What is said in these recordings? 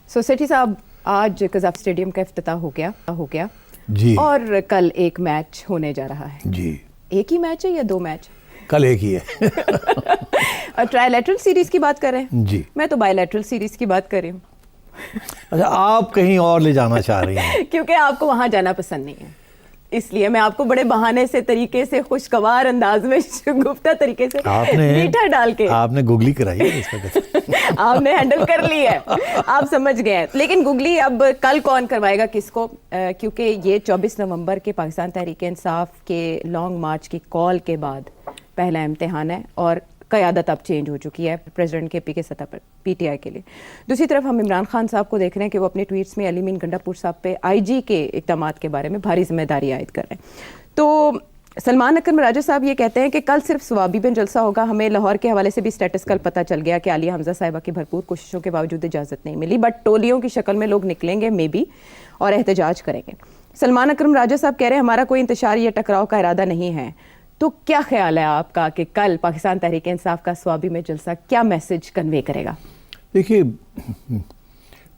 سو سیٹھی صاحب آج Gaddafi stadium کا افتتاح ہو گیا جی، اور کل ایک میچ ہونے جا رہا ہے. جی ایک ہی میچ ہے یا دو میچ؟ کل ایک ہی ہے. اور ٹرائی لیٹرل سیریز کی بات کر رہے ہیں؟ جی، میں تو بائی لیٹرل سیریز کی بات کر رہی ہوں. اچھا آپ کہیں اور لے جانا چاہ رہی ہیں. کیونکہ آپ کو وہاں جانا پسند نہیں ہے، اس لیے میں آپ کو بڑے بہانے سے طریقے سے خوشگوار انداز میں گفتہ طریقے سے میٹھا ڈال کے آپ نے گوگلی کرائی ہے اس وقت. آپ نے ہینڈل کر لی ہے، آپ سمجھ گئے ہیں. لیکن گوگلی اب کل کون کروائے گا کس کو؟ کیونکہ یہ 24 نومبر کے پاکستان تحریک انصاف کے لانگ مارچ کی کال کے بعد پہلا امتحان ہے اور قیادت اب چینج ہو چکی ہے پریزیڈنٹ کے پی کے سطح پر پی ٹی آئی کے لیے. دوسری طرف ہم عمران خان صاحب کو دیکھ رہے ہیں کہ وہ اپنے ٹویٹس میں علی مین گنڈا پور صاحب پہ آئی جی کے اقدامات کے بارے میں بھاری ذمہ داری عائد کر رہے ہیں. تو سلمان اکرم راجہ صاحب یہ کہتے ہیں کہ کل صرف ثوابی بن جلسہ ہوگا. ہمیں لاہور کے حوالے سے بھی اسٹیٹس کل پتہ چل گیا کہ عالیہ حمزہ صاحبہ کی بھرپور کوششوں کے باوجود اجازت نہیں ملی، بٹ ٹولیوں کی شکل میں لوگ نکلیں گے مے بی اور احتجاج کریں گے. سلمان اکرم راجہ صاحب کہہ رہے ہیں ہمارا کوئی انتشار یا ٹکراؤ کا ارادہ نہیں ہے. تو کیا خیال ہے آپ کا کہ کل پاکستان تحریک انصاف کا ثوابی میں جلسہ کیا میسج کنوے کرے گا؟ دیکھیے،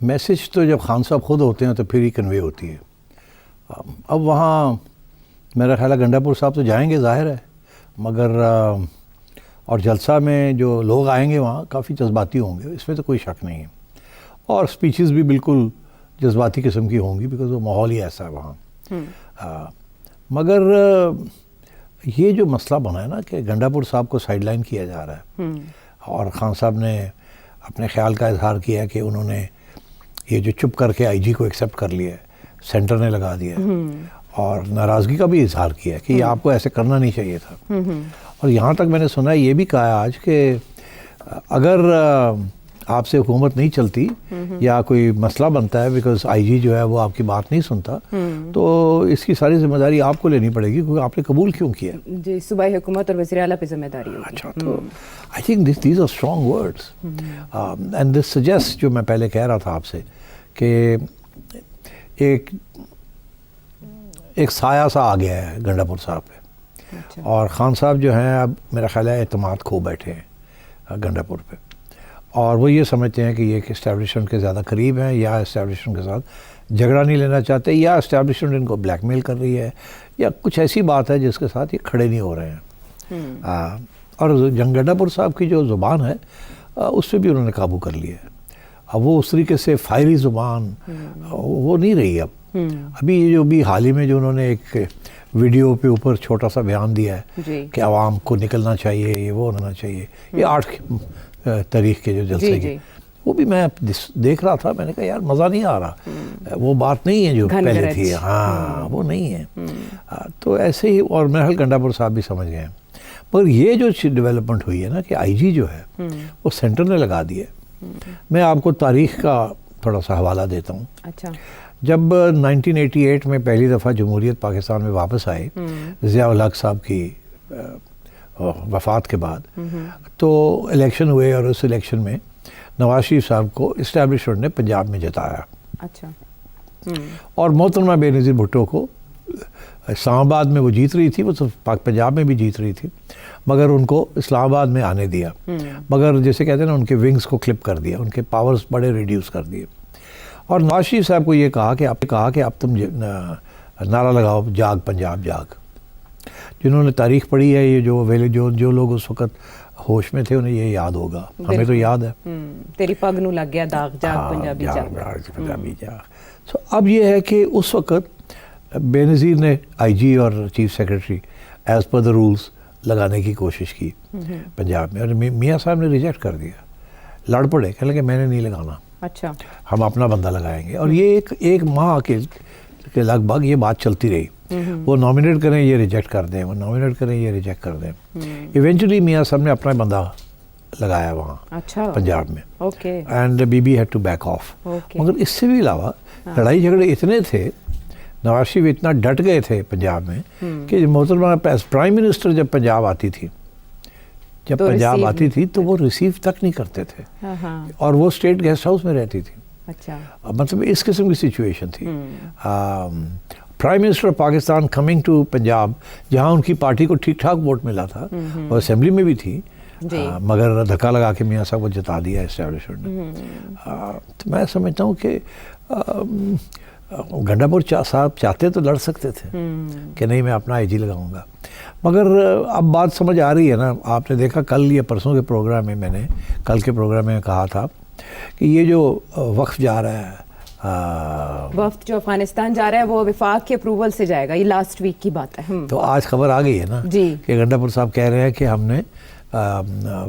میسج تو جب خان صاحب خود ہوتے ہیں تو پھر ہی کنوے ہوتی ہے. اب وہاں میرا خیال ہے گنڈا پور صاحب تو جائیں گے ظاہر ہے، مگر اور جلسہ میں جو لوگ آئیں گے وہاں کافی جذباتی ہوں گے، اس میں تو کوئی شک نہیں ہے. اور سپیچز بھی بالکل جذباتی قسم کی ہوں گی بیکاز وہ ماحول ہی ایسا ہے وہاں. مگر یہ جو مسئلہ بنا ہے نا کہ گنڈا پور صاحب کو سائیڈ لائن کیا جا رہا ہے اور خان صاحب نے اپنے خیال کا اظہار کیا کہ انہوں نے یہ جو چپ کر کے آئی جی کو ایکسیپٹ کر لیا ہے، سینٹر نے لگا دیا ہے اور ناراضگی کا بھی اظہار کیا ہے کہ یہ آپ کو ایسے کرنا نہیں چاہیے تھا. اور یہاں تک میں نے سنا ہے یہ بھی کہا ہے آج کہ اگر آپ سے حکومت نہیں چلتی یا کوئی مسئلہ بنتا ہے بیکاز آئی جی جو ہے وہ آپ کی بات نہیں سنتا تو اس کی ساری ذمہ داری آپ کو لینی پڑے گی کیونکہ آپ نے قبول کیوں کیا؟ جی، صوبائی حکومت اور وزیر اعلیٰ پہ ذمہ داری ہوگی. اچھا، تو I think these are strong words and this suggest جو میں پہلے کہہ رہا تھا آپ سے کہ ایک سایہ سا آ گیا ہے گنڈا پور صاحب پہ اور خان صاحب جو ہیں اب میرا خیال ہے اعتماد کھو بیٹھے ہیں گنڈا پور پہ اور وہ یہ سمجھتے ہیں کہ یہ کہ اسٹیبلشمنٹ کے زیادہ قریب ہیں یا اسٹیبلشمنٹ کے ساتھ جھگڑا نہیں لینا چاہتے یا اسٹیبلشمنٹ ان کو بلیک میل کر رہی ہے یا کچھ ایسی بات ہے جس کے ساتھ یہ کھڑے نہیں ہو رہے ہیں. اور گنڈا پور صاحب کی جو زبان ہے اس پہ بھی انہوں نے قابو کر لیا ہے. اب وہ اس طریقے سے فائری زبان وہ نہیں رہی. ابھی یہ جو بھی حال ہی میں جو انہوں نے ایک ویڈیو پہ اوپر چھوٹا سا بیان دیا ہے کہ عوام کو نکلنا چاہیے، یہ وہ ہونا چاہیے، یہ 8 تاریخ کے جو جلسے کی وہ بھی میں دیکھ رہا تھا. میں نے کہا یار مزہ نہیں آ رہا، وہ بات نہیں ہے جو پہلے تھی. ہاں وہ نہیں ہے. تو ایسے ہی اور میرا خیال گنڈا پور صاحب بھی سمجھ گئے ہیں. مگر یہ جو ڈیولپمنٹ ہوئی ہے نا کہ آئی جی جو ہے وہ سینٹر نے لگا دیا. میں آپ کو تاریخ کا تھوڑا سا حوالہ دیتا ہوں. اچھا، جب 1988 میں پہلی دفعہ جمہوریت پاکستان میں واپس آئی ضیاء الحق صاحب کی وفات کے بعد تو الیکشن ہوئے اور اس الیکشن میں نواز شریف صاحب کو اسٹیبلشمنٹ نے پنجاب میں جتایا. اچھا، اور محترمہ بے نظیر بھٹو کو اسلام آباد میں وہ جیت رہی تھی، وہ پنجاب میں بھی جیت رہی تھی مگر ان کو اسلام آباد میں آنے دیا. مگر جیسے کہتے ہیں نا ان کے ونگز کو کلپ کر دیا، ان کے پاورز بڑے ریڈیوس کر دیے. اور نواز شریف صاحب کو یہ کہا کہ اب تم نعرہ لگاؤ جاگ پنجاب جاگ. جنہوں نے تاریخ پڑھی ہے یہ جو لوگ اس وقت ہوش میں تھے انہیں یہ یاد ہوگا. ہمیں تو یاد ہے تیری پگ نو لگ گیا داغ جاگ پنجابی جاگ. سو اب یہ ہے کہ اس وقت بے نظیر نے آئی جی اور چیف سیکرٹری ایز پر دا رولز لگانے کی کوشش کی پنجاب میں اور میاں صاحب نے ریجیکٹ کر دیا. لڑ پڑے، کہنے لگے میں نے نہیں لگانا، اچھا ہم اپنا بندہ لگائیں گے. اور یہ ایک ماہ کے لگ بھگ یہ بات چلتی رہی. وہ نامینیٹ کریں یہ ریجیکٹ کر دیں، وہ نامینیٹ کریں یہ ریجیکٹ کر دیں. ایونچولی میاں صاحب نے اپنا بندہ لگایا وہاں پنجاب میں and Bibi had to back off. مگر اس سے بھی علاوہ لڑائی جھگڑے اتنے تھے، نواز شریف اتنا ڈٹ گئے تھے پنجاب میں کہ محترمہ پرائم منسٹر جب پنجاب آتی تھی تو وہ ریسیو تک نہیں کرتے تھے اور وہ اسٹیٹ گیسٹ ہاؤس میں رہتی تھی. مطلب اس قسم کی سچویشن تھی. Prime minister of Pakistan coming to Punjab جہاں ان کی پارٹی کو ٹھیک ٹھاک ووٹ ملا تھا اور اسمبلی میں بھی تھی جی. مگر دھکا لگا کے میاں صاحب کو جتا دیا اسٹیبلشمنٹ نے. تو میں سمجھتا ہوں کہ گنڈا پور صاحب چاہتے تو لڑ سکتے تھے کہ نہیں میں اپنا آئی جی لگاؤں گا, مگر اب بات سمجھ آ رہی ہے نا. آپ نے دیکھا کل یا پرسوں کے پروگرام میں نے کل کے پروگرام میں کہا تھا کہ یہ جو وقف جا رہا ہے, وفد جو افغانستان جا رہا ہے وہ وفاق کے اپروول سے جائے گا, یہ لاسٹ ویک کی بات ہے. تو آج خبر آ گئی ہے نا جی کہ گنڈا پور صاحب کہہ رہے ہیں کہ ہم نے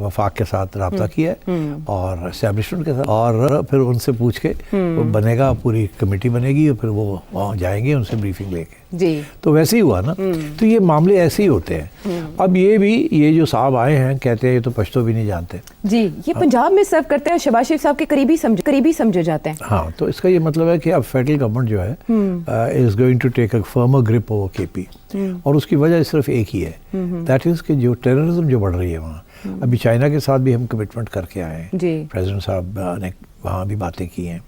وفاق کے ساتھ رابطہ کیا ہے اور اسٹیبلشمنٹ کے ساتھ, اور پھر ان سے پوچھ کے وہ بنے گا, پوری کمیٹی بنے گی اور پھر وہ وہاں جائیں گے ان سے بریفنگ لے کے. جی تو ویسے ہی ہوا نا. تو یہ معاملے ایسے ہی ہوتے ہیں. اب یہ جو صاحب آئے ہیں کہتے ہیں یہ تو پشتو بھی نہیں جانتے. جی یہ پنجاب میں سرو کرتے ہیں, شہباز شریف صاحب کے قریبی سمجھے جاتے ہیں. ہاں تو اس کا یہ مطلب ہے کہ اب فیڈرل گورنمنٹ جو ہے is going to take a firmer grip over K P, اور اس کی وجہ صرف ایک ہی ہے, دیٹ از کہ جو ٹیررزم جو بڑھ رہی ہے وہاں. ابھی چائنا کے ساتھ بھی ہم کمٹمنٹ کر کے آئے ہیں, پریزیڈنٹ صاحب نے وہاں بھی باتیں کی ہیں,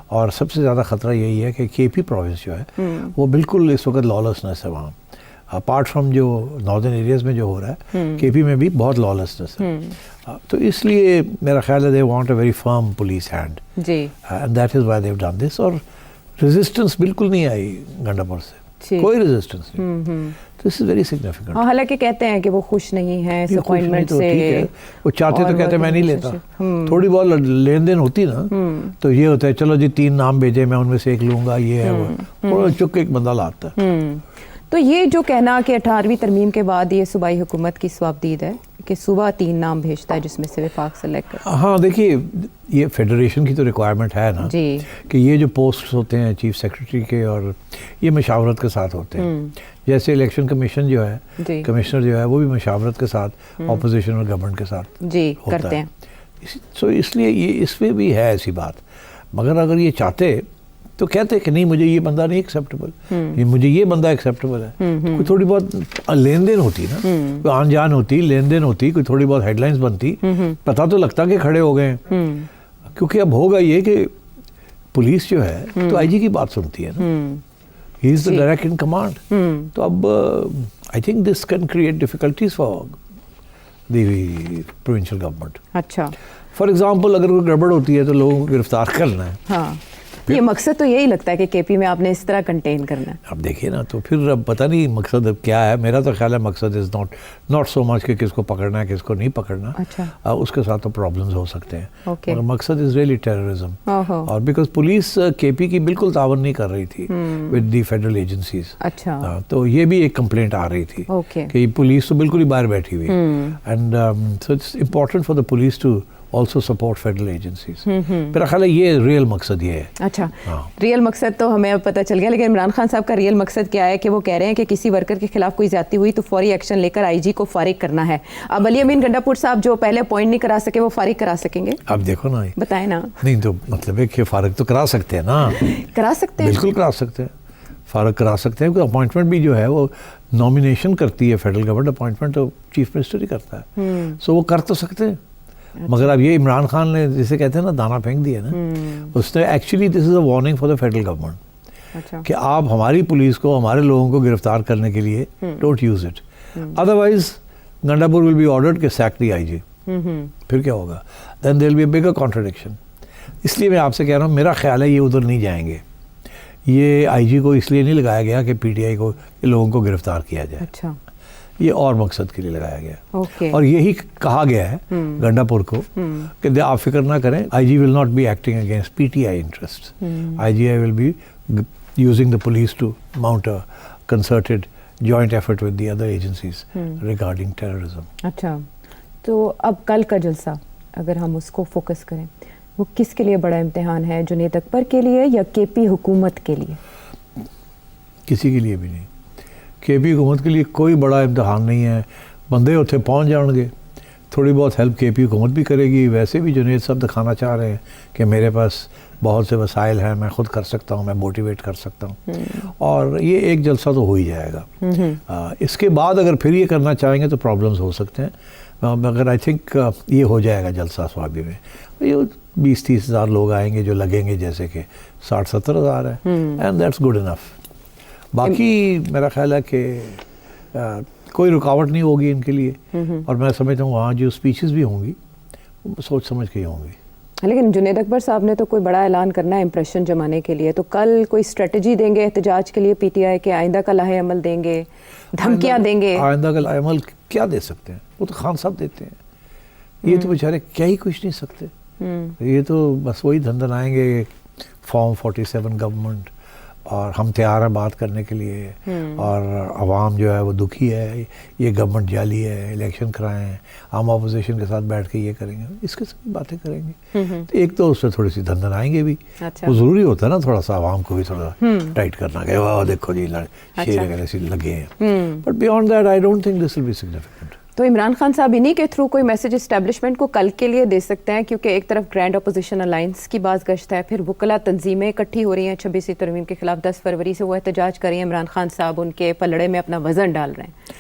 اور سب سے زیادہ خطرہ یہی ہے کہ کے پی پروونس جو ہے وہ بالکل اس وقت لالسنس ہے وہاں, اپارٹ فرام جو ناردرن ایریاز میں جو ہو رہا ہے کے پی میں بھی بہت لالسنس ہے. تو اس لیے میرا خیال ہے they want a very firm police hand, and that is why they have done this. اور ریزسٹنس بالکل نہیں آئی گنڈا پور سے, کوئی ریزسٹنس نہیں. دس از ویری سگنیفیکنٹ. حالانکہ کہتے ہیں کہ وہ خوش نہیں ہیں اس اپوائنٹمنٹ سے, وہ چاہتے تو کہتے میں نہیں لیتا. تھوڑی بہت لین دین ہوتی نا تو یہ ہوتا ہے چلو جی 3 نام بھیجے میں ان میں سے ایک لوں گا, یہ ہے وہ چک ایک بندہ لاتا ہے. تو یہ جو کہنا کہ 18ویں ترمیم کے بعد یہ صوبائی حکومت کی سوابدید ہے کہ صوبہ 3 نام بھیجتا ہے جس میں سے وفاق سلیکٹ کرتا ہے. ہاں دیکھیے یہ فیڈریشن کی تو ریکوائرمنٹ ہے نا کہ یہ جو پوسٹس ہوتے ہیں چیف سیکرٹری کے, اور یہ مشاورت کے ساتھ ہوتے ہیں. جیسے الیکشن کمیشن جو ہے, کمشنر جو ہے وہ بھی مشاورت کے ساتھ اپوزیشن اور گورنمنٹ کے ساتھ کرتے ہیں. سو اس لیے یہ اس میں بھی ہے ایسی بات. مگر اگر یہ چاہتے تو کہتے کہ نہیں مجھے یہ بندہ نہیں ایکسیپٹیبل, مجھے یہ بندہ ایکسیپٹیبل ہے. کوئی تھوڑی بہت لین دین ہوتی نا, کوئی آن جان ہوتی, لین دین ہوتی, کوئی تھوڑی بہت ہیڈ لائنز بنتی, پتہ تو لگتا کہ کھڑے ہو گئے ہیں. کیونکہ اب ہوگا یہ کہ پولیس جو ہے تو آئی جی کی بات سنتی ہے نا, ہی از دا ڈائریکٹ ان کمانڈ. تو اب I think this can create difficulties for the provincial government. اچھا فار ایگزامپل اگر کوئی گڑبڑ ہوتی ہے تو لوگوں کو گرفتار کرنا ہے. ہاں یہ مقصد تو یہی لگتا ہے کہ کے پی میں آپ نے اس طرح کنٹین کرنا ہے. اب دیکھیے نا تو پھر اب پتہ نہیں مقصد اب کیا ہے. میرا تو خیال ہے مقصد از ناٹ سو مچ کہ کس کو پکڑنا ہے کس کو نہیں پکڑنا. اچھا اس کے ساتھ تو پرابلمز ہو سکتے ہیں, مگر مقصد از ریئلی ٹیررزم. اور بیکاز پولیس کے پی کی بالکل تعاون نہیں کر رہی تھی ود دی فیڈرل ایجنسیز. اچھا تو یہ بھی ایک کمپلینٹ آ رہی تھی کہ پولیس تو بالکل ہی باہر بیٹھی ہوئی, and so it's important for the police to also support federal agencies. میرا خیال ہے یہ ریئل مقصد یہ ہے. اچھا ریئل مقصد تو ہمیں اب پتہ چل گیا, لیکن عمران خان صاحب کا ریئل مقصد کیا ہے کہ وہ کہہ رہے ہیں کہ کسی ورکر کے خلاف کوئی زیادتی ہوئی تو فوری ایکشن لے کر آئی جی کو فارغ کرنا ہے. اب علی امین گنڈا پور صاحب جو پہلے اپوائنٹ نہیں کرا سکے وہ فارغ کرا سکیں گے. اب دیکھو نا, بتائیں نا. نہیں تو مطلب ہے کہ فارغ تو کرا سکتے ہیں نا, کرا سکتے ہیں, بالکل کرا سکتے ہیں, فارغ کرا سکتے ہیں. اپوائنٹمنٹ بھی جو ہے وہ نامینیشن کرتی ہے فیڈرل گورنمنٹ, اپوائنٹمنٹ تو چیف منسٹر ہی کرتا ہے. سو وہ کر تو سکتے ہیں. مگر اب یہ عمران خان نے جسے کہتے ہیں نا دانا پھینک دیا نا, اس نے actually this is a warning for the federal government کہ آپ ہماری پولیس کو ہمارے لوگوں کو گرفتار کرنے کے لیے ڈونٹ یوز اٹ, ادروائز گنڈا پور ول بی آرڈرڈ کہ سیک دی آئی جی. پھر کیا ہوگا, دین دیر will be a bigger contradiction. اس لیے میں آپ سے کہہ رہا ہوں میرا خیال ہے یہ ادھر نہیں جائیں گے. یہ آئی جی کو اس لیے نہیں لگایا گیا کہ پی ٹی آئی کو لوگوں کو گرفتار کیا جائے. اچھا یہ اور مقصد کے لیے لگایا گیا, اور یہی کہا گیا ہے گنڈا پور کو کہ آپ فکر نہ کریں, I G will not be acting against P T I interest. I G I will be using the police to mount a concerted joint effort with the other agencies regarding terrorism. اچھا تو اب کل کا جلسہ اگر ہم اس کو focus کریں, وہ کس کے لیے بڑا امتحان ہے, جنید اکبر کے لیے یا کے پی حکومت کے لیے؟ کسی کے لیے بھی نہیں. کے پی حکومت کے لیے کوئی بڑا امتحان نہیں ہے. بندے اتنے پہنچ جان گے, تھوڑی بہت ہیلپ کے پی حکومت بھی کرے گی. ویسے بھی جنید صاحب دکھانا چاہ رہے ہیں کہ میرے پاس بہت سے وسائل ہیں, میں خود کر سکتا ہوں, میں موٹیویٹ کر سکتا ہوں. اور یہ ایک جلسہ تو ہو ہی جائے گا. اس کے بعد اگر پھر یہ کرنا چاہیں گے تو پرابلمز ہو سکتے ہیں, مگر آئی تھنک یہ ہو جائے گا جلسہ سوابی میں. یہ 20-30 ہزار لوگ آئیں گے جو لگیں گے جیسے کہ 60-70 ہزار ہے, اینڈ دیٹس گڈ انف. باقی میرا خیال ہے کہ کوئی رکاوٹ نہیں ہوگی ان کے لیے. اور میں سمجھتا ہوں وہاں جو اسپیچز بھی ہوں گی وہ سوچ سمجھ کے ہی ہوں گی. لیکن جنید اکبر صاحب نے تو کوئی بڑا اعلان کرنا ہے امپریشن جمانے کے لیے, تو کل کوئی اسٹریٹجی دیں گے احتجاج کے لیے پی ٹی آئی کے, آئندہ کا لاہ عمل دیں گے, دھمکیاں دیں گے؟ آئندہ کا لاہ عمل کیا دے سکتے ہیں, وہ تو خان صاحب دیتے ہیں. یہ تو بیچارے کیا ہی کچھ نہیں سکتے. یہ تو بس وہی دھندن آئیں گے فارم 47 گورنمنٹ, اور ہم تیار ہیں بات کرنے کے لیے, اور عوام جو ہے وہ دکھی ہے, یہ گورنمنٹ جعلی ہے, الیکشن کرائیں, ہم اپوزیشن کے ساتھ بیٹھ کے یہ کریں گے, اس قسم کی باتیں کریں گے. تو ایک تو اس سے تھوڑی سی دھندن آئیں گے بھی. وہ ضروری ہوتا ہے نا تھوڑا سا عوام کو بھی تھوڑا ٹائٹ کرنا, کہ واہ دیکھو جی شیر وغیرہ سے لگے ہیں. But beyond that I don't think this will be significant. تو عمران خان صاحب انہی کے تھرو کوئی میسج اسٹیبلشمنٹ کو کل کے لیے دے سکتے ہیں, کیونکہ ایک طرف گرینڈ اپوزیشن الائنس کی باز گشت ہے, پھر وکلا تنظیمیں اکٹھی ہو رہی ہیں 26ویں ترمیم کے خلاف, 10 فروری سے وہ احتجاج کر رہی ہیں, عمران خان صاحب ان کے پلڑے میں اپنا وزن ڈال رہے ہیں.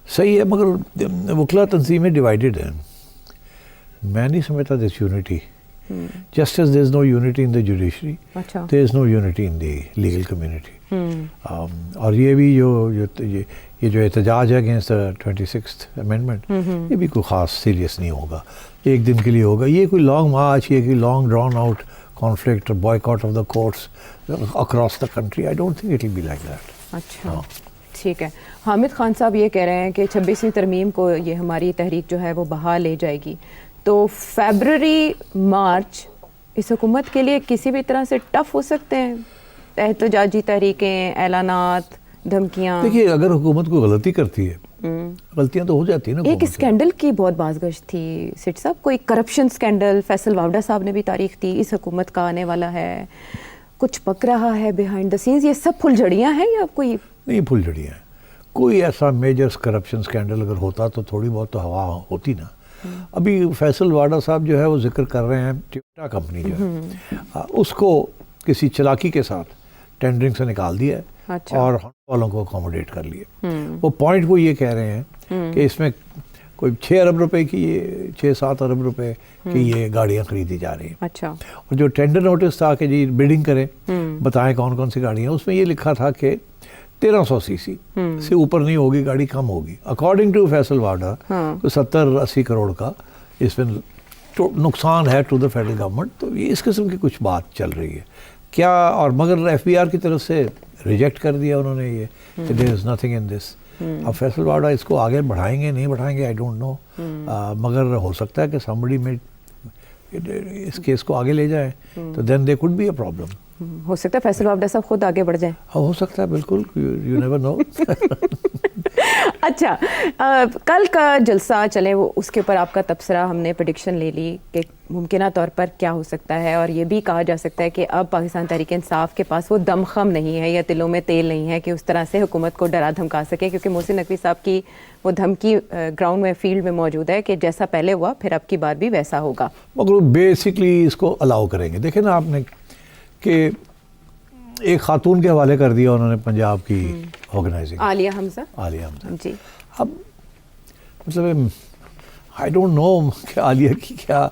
صحیح ہے, مگر وکلا تنظیمیں ڈیوائیڈڈ ہیں. میں نہیں سمجھتا دس unity. Just as there is no unity in the judiciary, there is no unity in the legal community. اور یہ بھی جو احتجاج ہے اگینسٹ 26th amendment, یہ بھی کوئی خاص سیریس نہیں ہوگا, ایک دن کے لیے ہوگا. یہ کوئی لانگ مارچ, یہ کوئی long drawn out conflict or boycott of the courts across the country, I don't think it will be like that. اچھا ٹھیک ہے. حامد خان صاحب یہ کہہ رہے ہیں کہ 26ویں ترمیم کو یہ ہماری تحریک جو ہے وہ بہا لے جائے گی, تو فیبرری مارچ اس حکومت کے لیے کسی بھی طرح سے ٹف ہو سکتے ہیں, احتجاجی تحریکیں, اعلانات, دھمکیاں؟ دیکھیے اگر حکومت کو غلطی کرتی ہے, غلطیاں تو ہو جاتی ہیں نا. ایک اسکینڈل کی بہت بازگشت تھی سٹ صاحب, کوئی کرپشن اسکینڈل, فیصل واوڈا صاحب نے بھی تاریخ دی, اس حکومت کا آنے والا ہے, کچھ پک رہا ہے بیہائنڈ دا سینز. یہ سب پھل جھڑیاں ہیں یا کوئی نہیں؟ پھل جھڑیاں ہیں. کوئی ایسا میجر کرپشن اسکینڈل اگر ہوتا تو تھوڑی بہت تو ہوا ہوتی نا. ابھی فیصل واڈا صاحب جو ہے وہ ذکر کر رہے ہیں ٹویوٹا کمپنی جو ہے اس کو کسی چلاکی کے ساتھ ٹینڈرنگ سے نکال دیا ہے اور والوں کو اکوموڈیٹ کر لیے. وہ پوائنٹ وہ یہ کہہ رہے ہیں کہ اس میں کوئی 6 ارب روپے کی 6-7 ارب روپے کی یہ گاڑیاں خریدی جا رہی ہیں. اچھا. اور جو ٹینڈر نوٹس تھا کہ جی بڈنگ کریں, بتائیں کون کون سی گاڑیاں, اس میں یہ لکھا تھا کہ 1300 سی سی سے اوپر نہیں ہوگی گاڑی, کم ہوگی. اکارڈنگ ٹو فیصل واڈا 70-80 کروڑ کا اس میں نقصان ہے ٹو دا فیڈرل گورنمنٹ. تو یہ اس قسم کی کچھ بات چل رہی ہے کیا, اور مگر ایف بی آر کی طرف سے ریجیکٹ کر دیا انہوں نے یہ, دیر از نتھنگ ان دس. اب فیصل واڈا اس کو آگے بڑھائیں گے نہیں بڑھائیں گے آئی ڈونٹ نو, مگر ہو سکتا ہے کہ somebody میں اس کیس کو آگے لے جائے تو then there could be a problem. ہو سکتا ہے فیصل واوڈا صاحب خود آگے بڑھ جائیں. ہو سکتا ہے, بالکل, یو نیور نو. اچھا, کل کا جلسہ چلے وہ اس کے اوپر آپ کا تبصرہ, ہم نے پریڈکشن لے لی کہ ممکنہ طور پر کیا ہو سکتا ہے, اور یہ بھی کہا جا سکتا ہے کہ اب پاکستان تحریک انصاف کے پاس وہ دم خم نہیں ہے یا دلوں میں تیل نہیں ہے کہ اس طرح سے حکومت کو ڈرا دھمکا سکے, کیونکہ محسن نقوی صاحب کی وہ دھمکی گراؤنڈ میں فیلڈ میں موجود ہے کہ جیسا پہلے ہوا پھر اب کی بار بھی ویسا ہوگا. مگر بیسکلی اس کو الاؤ کریں گے. دیکھیں نا آپ نے کہ ایک خاتون کے حوالے کر دیا انہوں نے پنجاب کی آرگنائزنگ, عالیہ حمزہ. جی. اب مطلب آئی ڈونٹ نو کہ عالیہ کی کیا